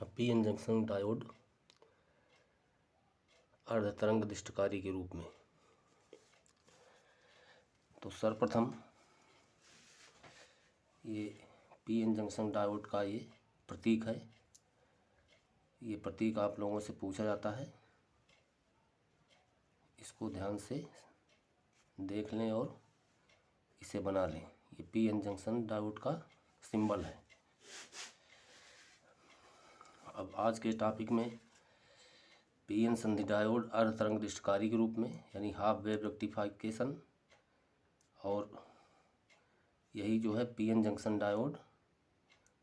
PN junction diode अर्धतरंग दिष्टकारी के रूप में। तो सर्वप्रथम ये पीएन जंक्शन डायोड का ये प्रतीक है। ये प्रतीक आप लोगों से पूछा जाता है, इसको ध्यान से देख लें और इसे बना लें। ये पीएन जंक्शन डायोड का सिंबल है। अब आज के टॉपिक में पीएन संधि डायोड अर्धतरंग दिष्टकारी के रूप में यानी हाफ वेव रेक्टिफिकेशन, और यही जो है पीएन जंक्शन डायोड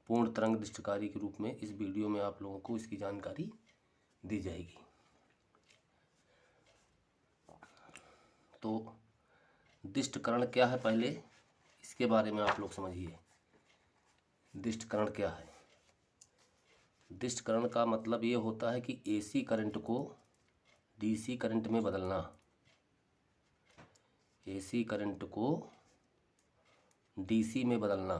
पूर्ण तरंग दिष्टकारी के रूप में इस वीडियो में आप लोगों को इसकी जानकारी दी जाएगी। तो दिष्टकरण क्या है, पहले इसके बारे में आप लोग समझिए। दिष्टकरण क्या है? दिष्टकरण का मतलब ये होता है कि एसी करंट को डीसी करंट में बदलना। एसी करंट को डीसी में बदलना,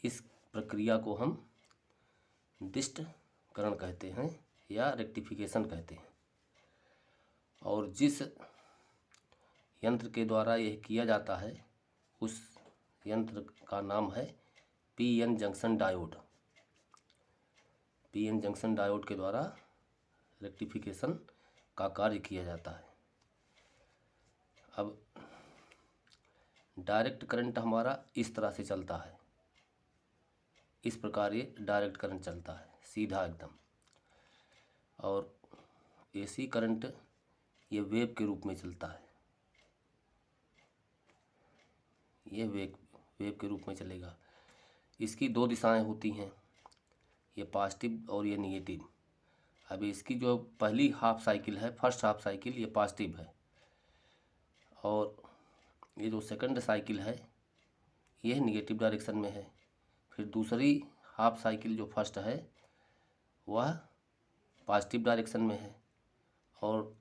इस प्रक्रिया को हम दिष्टकरण कहते हैं या रेक्टिफिकेशन कहते हैं। और जिस यंत्र के द्वारा यह किया जाता है उस यंत्र का नाम है PN junction diode. PN junction diode के द्वारा रेक्टिफिकेशन का कार्य किया जाता है। अब डायरेक्ट करंट हमारा इस तरह से चलता है, इस प्रकार ये डायरेक्ट करंट चलता है सीधा एकदम। और एसी करंट ये वेव के रूप में चलता है, ये वेव के रूप में चलेगा। इसकी दो दिशाएं होती हैं, ये पॉजिटिव और ये निगेटिव। अब इसकी जो पहली हाफ साइकिल है, फर्स्ट हाफ साइकिल, ये पॉजिटिव है, और ये जो सेकंड साइकिल है यह निगेटिव डायरेक्शन में है। फिर दूसरी हाफ साइकिल जो फर्स्ट है वह पॉजिटिव डायरेक्शन में है, और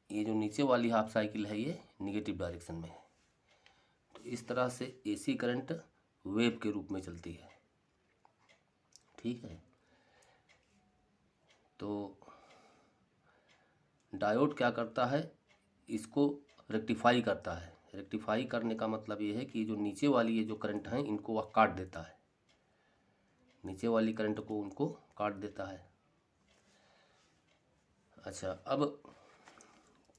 ये जो नीचे वाली हाफ साइकिल है ये निगेटिव डायरेक्शन में है। तो इस तरह से एसी करंट वेव के रूप में चलती है। ठीक है। तो डायोड क्या करता है, इसको रेक्टिफाई करता है। रेक्टिफाई करने का मतलब ये है कि जो नीचे वाली ये जो करंट हैं इनको वह काट देता है, नीचे वाली करंट को उनको काट देता है। अच्छा, अब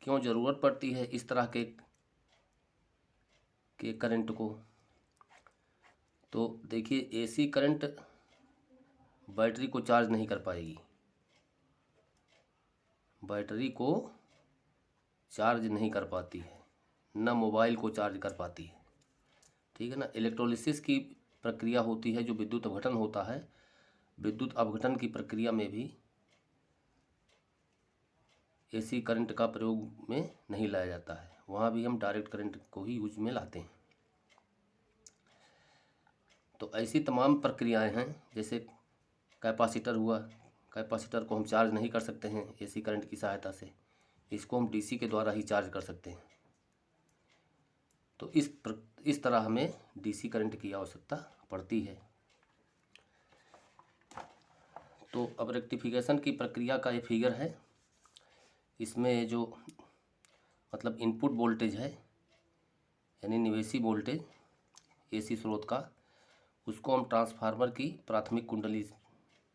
क्यों ज़रूरत पड़ती है इस तरह के करंट को? तो देखिए, एसी करंट बैटरी को चार्ज नहीं कर पाएगी, बैटरी को चार्ज नहीं कर पाती है, ना मोबाइल को चार्ज कर पाती है। ठीक है ना। इलेक्ट्रोलिसिस की प्रक्रिया होती है, जो विद्युत अपघटन होता है, विद्युत अपघटन की प्रक्रिया में भी एसी करंट का प्रयोग में नहीं लाया जाता है, वहाँ भी हम डायरेक्ट करंट को ही यूज में लाते हैं। तो ऐसी तमाम प्रक्रियाएं हैं, जैसे कैपेसिटर हुआ, कैपेसिटर को हम चार्ज नहीं कर सकते हैं एसी करंट की सहायता से, इसको हम डीसी के द्वारा ही चार्ज कर सकते हैं। तो इस तरह हमें डीसी करंट की आवश्यकता पड़ती है। तो अब रेक्टिफिकेशन की प्रक्रिया का ये फिगर है। इसमें जो मतलब इनपुट वोल्टेज है यानी निवेशी वोल्टेज एसी स्रोत का, उसको हम ट्रांसफार्मर की प्राथमिक कुंडली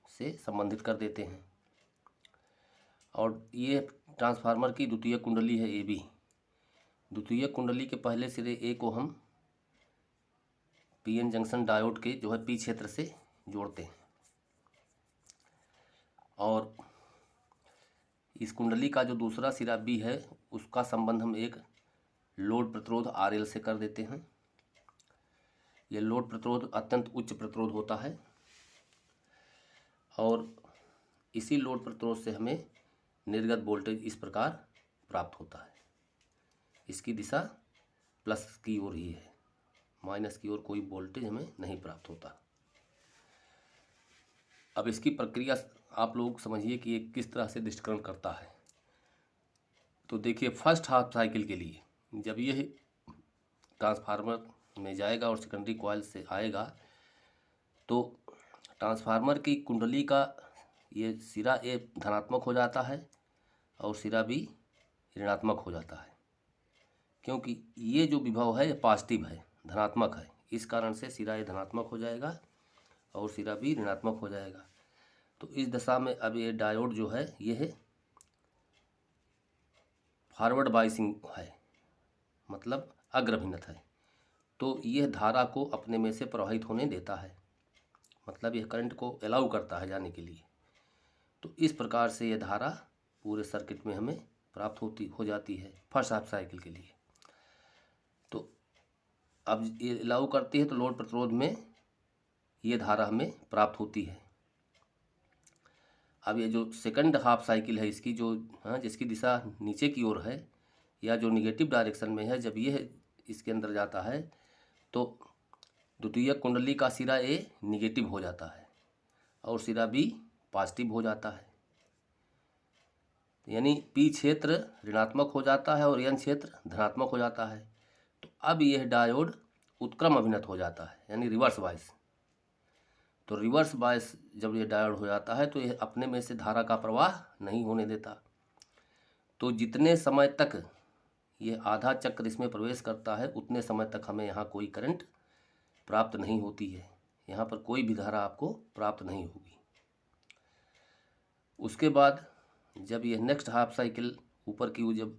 से संबंधित कर देते हैं। और ये ट्रांसफार्मर की द्वितीय कुंडली है ए बी। द्वितीय कुंडली के पहले सिरे ए को हम पीएन जंक्शन डायोड के जो है पी क्षेत्र से जोड़ते हैं, और इस कुंडली का जो दूसरा सिरा बी है उसका संबंध हम एक लोड प्रतिरोध आरएल से कर देते हैं। ये लोड प्रतिरोध अत्यंत उच्च प्रतिरोध होता है, और इसी लोड प्रतिरोध से हमें निर्गत वोल्टेज इस प्रकार प्राप्त होता है। इसकी दिशा प्लस की ओर ही है, माइनस की ओर कोई वोल्टेज हमें नहीं प्राप्त होता। अब इसकी प्रक्रिया आप लोग समझिए कि ये किस तरह से दिष्टकरण करता है। तो देखिए, फर्स्ट हाफ साइकिल के लिए जब ये ट्रांसफार्मर में जाएगा और सेकेंडरी कॉइल से आएगा, तो ट्रांसफार्मर की कुंडली का ये सिरा ए धनात्मक हो जाता है और सिरा बी ऋणात्मक हो जाता है, क्योंकि ये जो विभव है ये पॉजिटिव है, धनात्मक है। इस कारण से सिरा ए धनात्मक हो जाएगा और सिरा बी ऋणात्मक हो जाएगा। तो इस दशा में अब ये डायोड जो है ये है फॉरवर्ड बाइसिंग है, मतलब अग्रभिन्नत है। तो यह धारा को अपने में से प्रवाहित होने देता है, मतलब यह करंट को अलाउ करता है जाने के लिए। तो इस प्रकार से यह धारा पूरे सर्किट में हमें प्राप्त हो जाती है फर्स्ट हाफ साइकिल के लिए। तो अब ये अलाउ करती है तो लोड प्रतिरोध में ये धारा हमें प्राप्त होती है। अब ये जो सेकंड हाफ साइकिल है इसकी जो जिसकी दिशा नीचे की ओर है या जो निगेटिव डायरेक्शन में है, जब ये इसके अंदर जाता है तो द्वितीयक कुंडली का सिरा ए निगेटिव हो जाता है और सिरा बी पॉजिटिव हो जाता है, यानी पी क्षेत्र ऋणात्मक हो जाता है और एन क्षेत्र धनात्मक हो जाता है। तो अब यह डायोड उत्क्रम अभिनत हो जाता है, यानी रिवर्स बायस। तो रिवर्स बायस जब ये डायोड हो जाता है तो यह अपने में से धारा का प्रवाह नहीं होने देता। तो जितने समय तक ये आधा चक्र इसमें प्रवेश करता है उतने समय तक हमें यहाँ कोई करंट प्राप्त नहीं होती है, यहाँ पर कोई भी धारा आपको प्राप्त नहीं होगी। उसके बाद जब यह नेक्स्ट हाफ साइकिल ऊपर की जब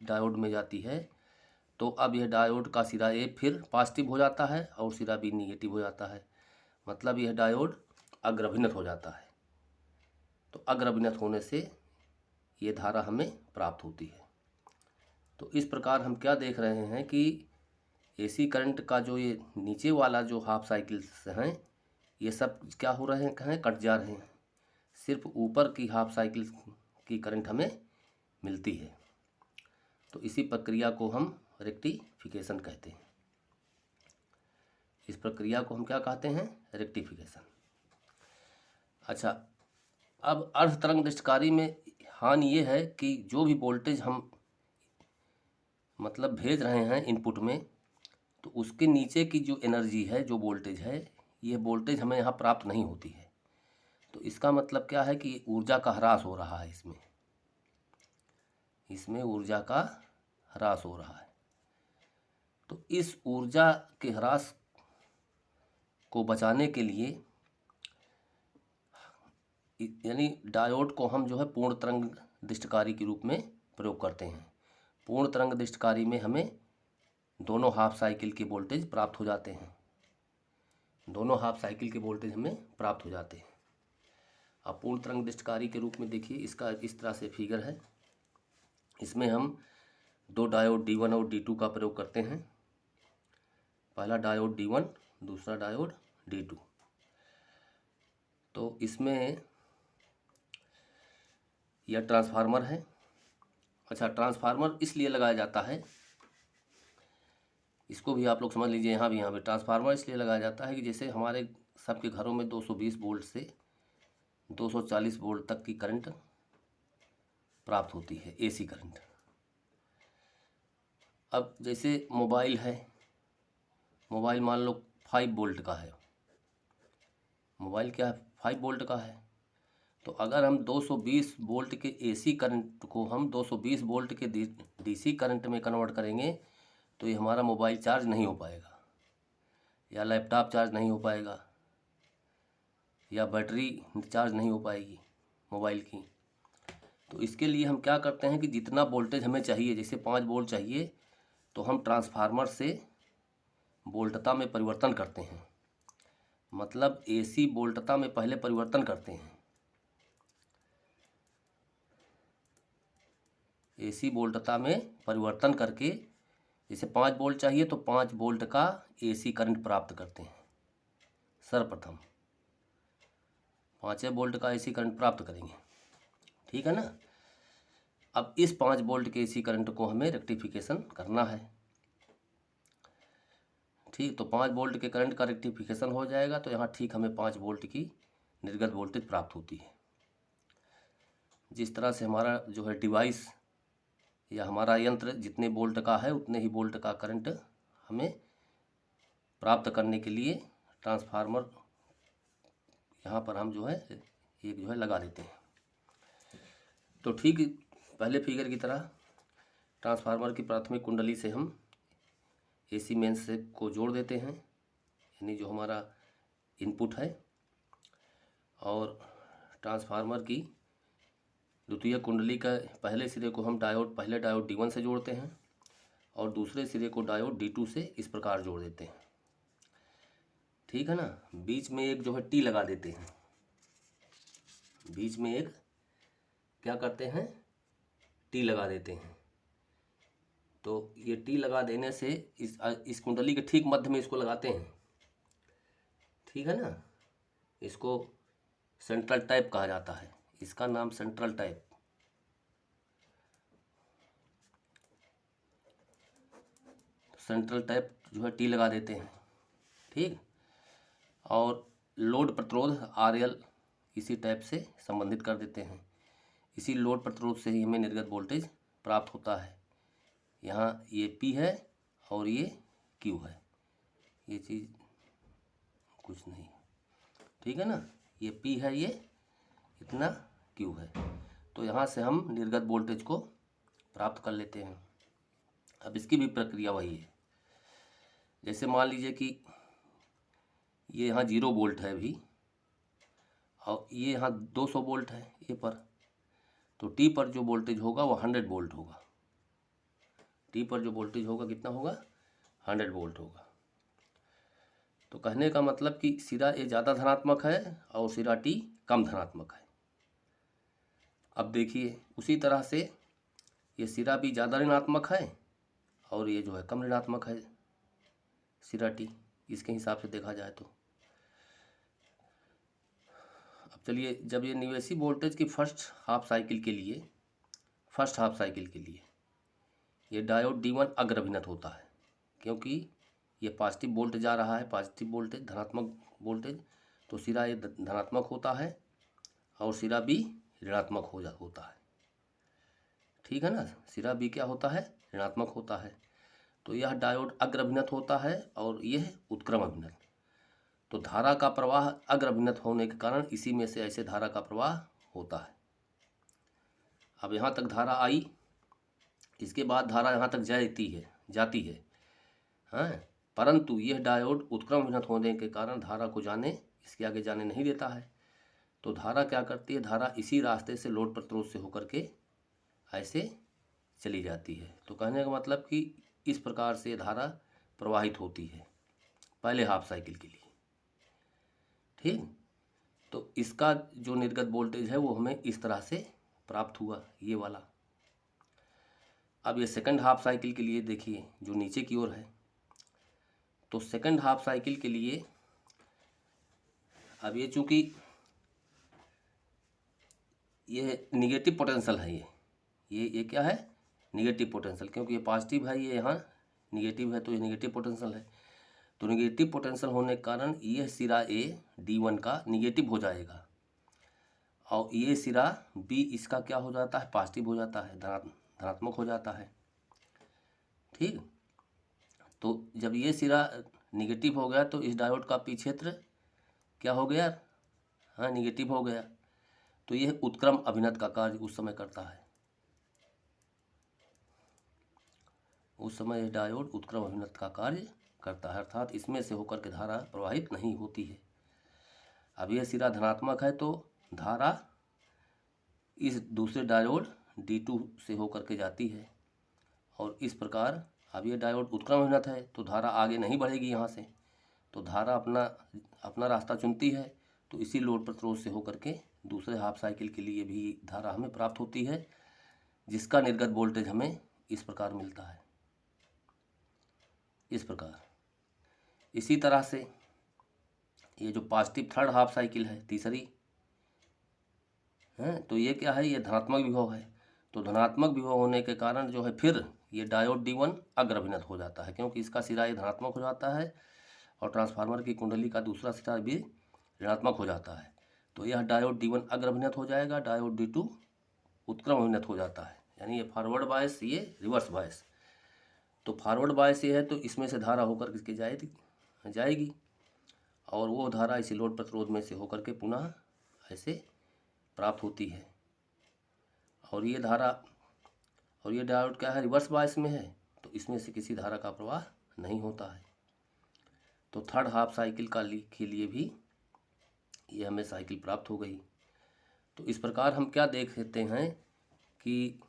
डायोड में जाती है तो अब यह डायोड का सिरा ए फिर पॉजिटिव हो जाता है और सिरा बी निगेटिव हो जाता है, मतलब यह डायोड अग्रभिन्नत हो जाता है। तो अग्रभिन्नत होने से ये धारा हमें प्राप्त होती है। तो इस प्रकार हम क्या देख रहे हैं कि एसी करंट का जो ये नीचे वाला जो हाफ साइकिल्स हैं ये सब क्या हो रहे हैं, कट जा रहे हैं। सिर्फ ऊपर की हाफ साइकिल की करंट हमें मिलती है। तो इसी प्रक्रिया को हम रेक्टिफिकेशन कहते हैं। इस प्रक्रिया को हम क्या कहते हैं, रेक्टिफिकेशन। अच्छा, अब अर्ध तरंग दृष्टिकारी में हानि ये है कि जो भी वोल्टेज हम मतलब भेज रहे हैं इनपुट में, तो उसके नीचे की जो एनर्जी है, जो वोल्टेज है, ये वोल्टेज हमें यहाँ प्राप्त नहीं होती है। तो इसका मतलब क्या है कि ऊर्जा का ह्रास हो रहा है, इसमें ऊर्जा का ह्रास हो रहा है। तो इस ऊर्जा के ह्रास को बचाने के लिए यानी डायोड को हम जो है पूर्ण तरंग दृष्टिकारी के रूप में प्रयोग करते हैं। पूर्ण तरंग दृष्टिकारी में हमें दोनों हाफ साइकिल के वोल्टेज प्राप्त हो जाते हैं, दोनों हाफ साइकिल के वोल्टेज हमें प्राप्त हो जाते हैं। अब पूर्ण तरंग दृष्टिकारी के रूप में देखिए, इसका इस तरह से फिगर है। इसमें हम दो डायोड D1 और D2 का प्रयोग करते हैं। पहला डायोड D1, दूसरा डायोड D2। तो इसमें यह ट्रांसफार्मर है। अच्छा, ट्रांसफार्मर इसलिए लगाया जाता है, इसको भी आप लोग समझ लीजिए, यहाँ भी ट्रांसफार्मर इसलिए लगाया जाता है कि जैसे हमारे सबके घरों में 220 वोल्ट से 240 वोल्ट तक की करंट प्राप्त होती है, एसी करंट। अब जैसे मोबाइल है, मोबाइल मान लो 5 वोल्ट का है, मोबाइल क्या है, 5 वोल्ट का है। तो अगर हम 220 वोल्ट के एसी करंट को हम 220 वोल्ट के डीसी करंट में कन्वर्ट करेंगे तो ये हमारा मोबाइल चार्ज नहीं हो पाएगा, या लैपटॉप चार्ज नहीं हो पाएगा, या बैटरी चार्ज नहीं हो पाएगी मोबाइल की। तो इसके लिए हम क्या करते हैं कि जितना वोल्टेज हमें चाहिए, जैसे 5 वोल्ट चाहिए, तो हम ट्रांसफार्मर से वोल्टता में परिवर्तन करते हैं, मतलब एसी वोल्टता में पहले परिवर्तन करते हैं। एसी वोल्टता में परिवर्तन करके जैसे 5 वोल्ट चाहिए तो 5 वोल्ट का एसी करंट प्राप्त करते हैं। सर्वप्रथम 5 वोल्ट का एसी करंट प्राप्त करेंगे, ठीक है ना। अब इस 5 वोल्ट के एसी करंट को हमें रेक्टिफिकेशन करना है, ठीक। तो 5 वोल्ट के करंट का रेक्टिफिकेशन हो जाएगा तो यहाँ ठीक हमें 5 वोल्ट की निर्गत वोल्टेज प्राप्त होती है। जिस तरह से हमारा जो है डिवाइस या हमारा यंत्र जितने वोल्ट का है उतने ही वोल्ट का करंट हमें प्राप्त करने के लिए ट्रांसफार्मर यहाँ पर हम जो है एक जो है लगा देते हैं। तो ठीक पहले फिगर की तरह ट्रांसफार्मर की प्राथमिक कुंडली से हम एसी मेंस से को जोड़ देते हैं, यानी जो हमारा इनपुट है, और ट्रांसफार्मर की द्वितीय कुंडली का पहले सिरे को हम पहले डायोड D1 से जोड़ते हैं और दूसरे सिरे को डायोड D2 से इस प्रकार जोड़ देते हैं। ठीक है ना। बीच में एक जो है टी लगा देते हैं, बीच में एक क्या करते हैं, टी लगा देते हैं। तो ये टी लगा देने से इस कुंडली के ठीक मध्य में इसको लगाते हैं। ठीक है ना। इसको सेंट्रल टाइप कहा जाता है, इसका नाम सेंट्रल टाइप। सेंट्रल टाइप जो है टी लगा देते हैं। ठीक। और लोड प्रतिरोध RL इसी टाइप से संबंधित कर देते हैं। इसी लोड प्रतिरोध से ही हमें निर्गत वोल्टेज प्राप्त होता है। यहाँ ये P है और ये Q है, ये चीज़ कुछ नहीं, ठीक है ना। ये P है, ये इतना Q है। तो यहाँ से हम निर्गत वोल्टेज को प्राप्त कर लेते हैं। अब इसकी भी प्रक्रिया वही है। जैसे मान लीजिए कि ये यहाँ 0 वोल्ट है अभी और ये यहाँ 200 वोल्ट है ए पर, तो टी पर जो वोल्टेज होगा वो 100 वोल्ट होगा। टी पर जो वोल्टेज होगा कितना होगा, 100 वोल्ट होगा। तो कहने का मतलब कि सिरा ए ज़्यादा धनात्मक है और सिरा टी कम धनात्मक है। अब देखिए उसी तरह से ये सिरा भी ज़्यादा ऋणात्मक है और ये जो है कम ऋणात्मक है सिरा टी, इसके हिसाब से देखा जाए तो। अब चलिए, जब ये निवेशी वोल्टेज की फर्स्ट हाफ साइकिल के लिए ये डायोड D1 अग्रभिन्नत होता है, क्योंकि ये पॉजिटिव वोल्टेज आ रहा है, पॉजिटिव वोल्टेज, धनात्मक वोल्टेज, तो सिरा ए धनात्मक होता है और सिरा बी ऋणात्मक होता है। ठीक है ना। सिरा बी क्या होता है, ऋणात्मक होता है। तो यह डायोड अग्रभिन्नत होता है और यह उत्क्रम अभिन्नत। तो धारा का प्रवाह अग्रभिन्नत होने के कारण इसी में से ऐसे धारा का प्रवाह होता है। अब यहाँ तक धारा आई, इसके बाद धारा यहाँ तक जाती है हाँ, परंतु यह डायोड उत्क्रम अभिन्नत होने के कारण धारा को इसके आगे जाने नहीं देता है। तो धारा क्या करती है, धारा इसी रास्ते से लोड प्रतिरोध से होकर के ऐसे चली जाती है। तो कहने का मतलब कि इस प्रकार से धारा प्रवाहित होती है पहले हाफ साइकिल के लिए। ठीक। तो इसका जो निर्गत वोल्टेज है वो हमें इस तरह से प्राप्त हुआ, ये वाला। अब ये सेकंड हाफ साइकिल के लिए देखिए जो नीचे की ओर है। तो सेकंड हाफ साइकिल के लिए अब ये चूंकि ये निगेटिव पोटेंशियल है, ये क्या है, निगेटिव पोटेंशियल, क्योंकि ये पॉजिटिव है, ये यहाँ निगेटिव है, तो ये निगेटिव पोटेंशियल है। तो निगेटिव पोटेंशियल होने के कारण ये सिरा ए D1 का निगेटिव हो जाएगा और ये सिरा बी इसका क्या हो जाता है, पॉजिटिव हो जाता है, धनात्मक हो जाता है। ठीक। तो जब ये सिरा निगेटिव हो गया तो इस डायोड का पी क्षेत्र क्या हो गया, हाँ, निगेटिव हो गया। तो यह उत्क्रम अभिन्नत का कार्य उस समय करता है, उस समय यह डायोड उत्क्रम अभिन्नत का कार्य करता है, अर्थात इसमें से होकर के धारा प्रवाहित नहीं होती है। अब यह सिरा धनात्मक है तो धारा इस दूसरे डायोड D2 से होकर के जाती है और इस प्रकार अब ये डायोड उत्क्रम अभिन्नत है तो धारा आगे नहीं बढ़ेगी यहाँ से, तो धारा अपना रास्ता चुनती है। तो इसी लोड प्रतिरोध से होकर के दूसरे हाफ साइकिल के लिए भी धारा हमें प्राप्त होती है, जिसका निर्गत वोल्टेज हमें इस प्रकार मिलता है, इस प्रकार। इसी तरह से ये जो पॉजिटिव थर्ड हाफ साइकिल है, तीसरी है, तो ये क्या है, ये धनात्मक विभव है। तो धनात्मक विभव होने के कारण जो है फिर ये डायोड D1 अग्रभिन्नत हो जाता है, क्योंकि इसका सिरा ये धनात्मक हो जाता है और ट्रांसफार्मर की कुंडली का दूसरा सिरा भी ऋणात्मक हो जाता है। तो यह डायोड D1 अग्रभिन्नत हो जाएगा, डायोड D2 उत्क्रम अभिन्नत हो जाता है, यानी ये फॉरवर्ड बायस, ये रिवर्स बायस। तो फॉरवर्ड बायस ये है तो इसमें से धारा होकर किसके जाएगी और वो धारा इसी लोड प्रतिरोध में से होकर के पुनः ऐसे प्राप्त होती है। और ये धारा और ये डायोड क्या है, रिवर्स बायस में है, तो इसमें से किसी धारा का प्रवाह नहीं होता है। तो थर्ड हाफ साइकिल के लिए भी ये हमें साइकिल प्राप्त हो गई। तो इस प्रकार हम क्या देख सकते हैं कि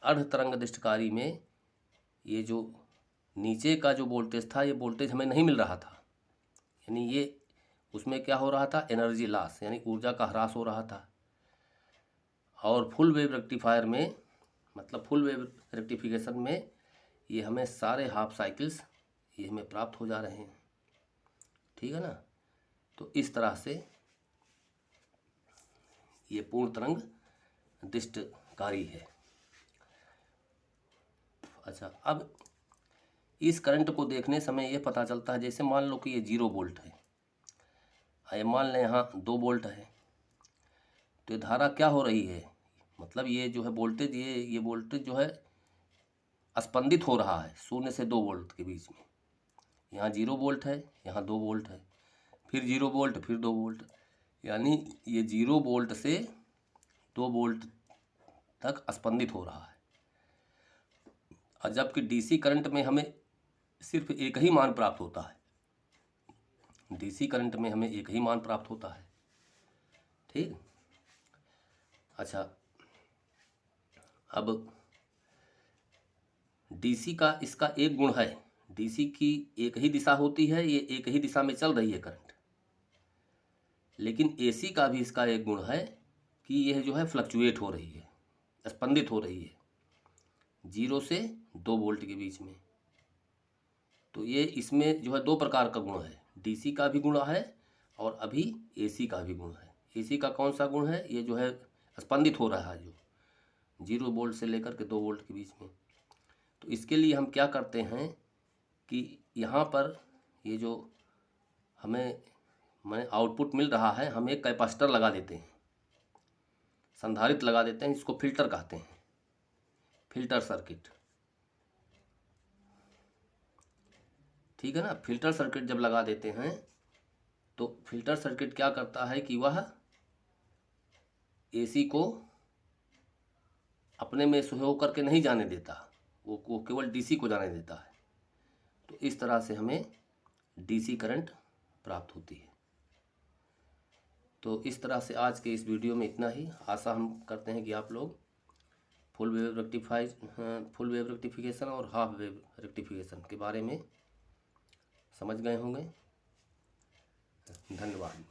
अर्ध तरंगदिष्टकारी में ये जो नीचे का जो वोल्टेज था, ये वोल्टेज हमें नहीं मिल रहा था, यानी ये उसमें क्या हो रहा था, एनर्जी लॉस, यानी ऊर्जा का ह्रास हो रहा था। और फुल वेव रेक्टिफायर में, मतलब फुल वेव रेक्टिफिकेशन में, ये हमें सारे हाफ साइकिल्स ये हमें प्राप्त हो जा रहे हैं। ठीक है ना। तो इस तरह से ये पूर्ण तरंग दिष्टकारी है। अच्छा, अब इस करंट को देखने समय ये पता चलता है, जैसे मान लो कि ये 0 वोल्ट है, ये मान लें यहाँ 2 वोल्ट है, तो ये धारा क्या हो रही है, मतलब ये जो है वोल्टेज, ये वोल्टेज जो है स्पंदित हो रहा है 0 से 2 वोल्ट के बीच में। यहाँ 0 वोल्ट है, यहाँ 2 वोल्ट है, फिर 0 वोल्ट, फिर 2 वोल्ट, यानी ये 0 वोल्ट से 2 वोल्ट तक स्पंदित हो रहा है। और जबकि डीसी करंट में हमें सिर्फ एक ही मान प्राप्त होता है, डीसी करंट में हमें एक ही मान प्राप्त होता है। ठीक। अच्छा, अब डीसी का इसका एक गुण है, डीसी की एक ही दिशा होती है, ये एक ही दिशा में चल रही है करंट। लेकिन एसी का भी इसका एक गुण है कि यह जो है फ्लक्चुएट हो रही है, स्पंदित हो रही है 0 से 2 वोल्ट के बीच में। तो ये इसमें जो है 2 प्रकार का गुण है, डीसी का भी गुण है और अभी एसी का भी गुण है। एसी का कौन सा गुण है, ये जो है स्पंदित हो रहा है जो 0 वोल्ट से लेकर के 2 वोल्ट के बीच में। तो इसके लिए हम क्या करते हैं कि यहाँ पर ये जो हमें आउटपुट मिल रहा है, हम एक कैपेसिटर लगा देते हैं, संधारित्र लगा देते हैं, इसको फिल्टर कहते हैं, फिल्टर सर्किट। ठीक है ना। फिल्टर सर्किट जब लगा देते हैं तो फिल्टर सर्किट क्या करता है कि वह एसी को अपने में सहयोग करके नहीं जाने देता, वो केवल डीसी को जाने देता है। तो इस तरह से हमें डीसी करंट प्राप्त होती है। तो इस तरह से आज के इस वीडियो में इतना ही। आशा हम करते हैं कि आप लोग फुल वेव रेक्टिफिकेशन और हाफ वेव रेक्टिफिकेशन के बारे में समझ गए होंगे। धन्यवाद।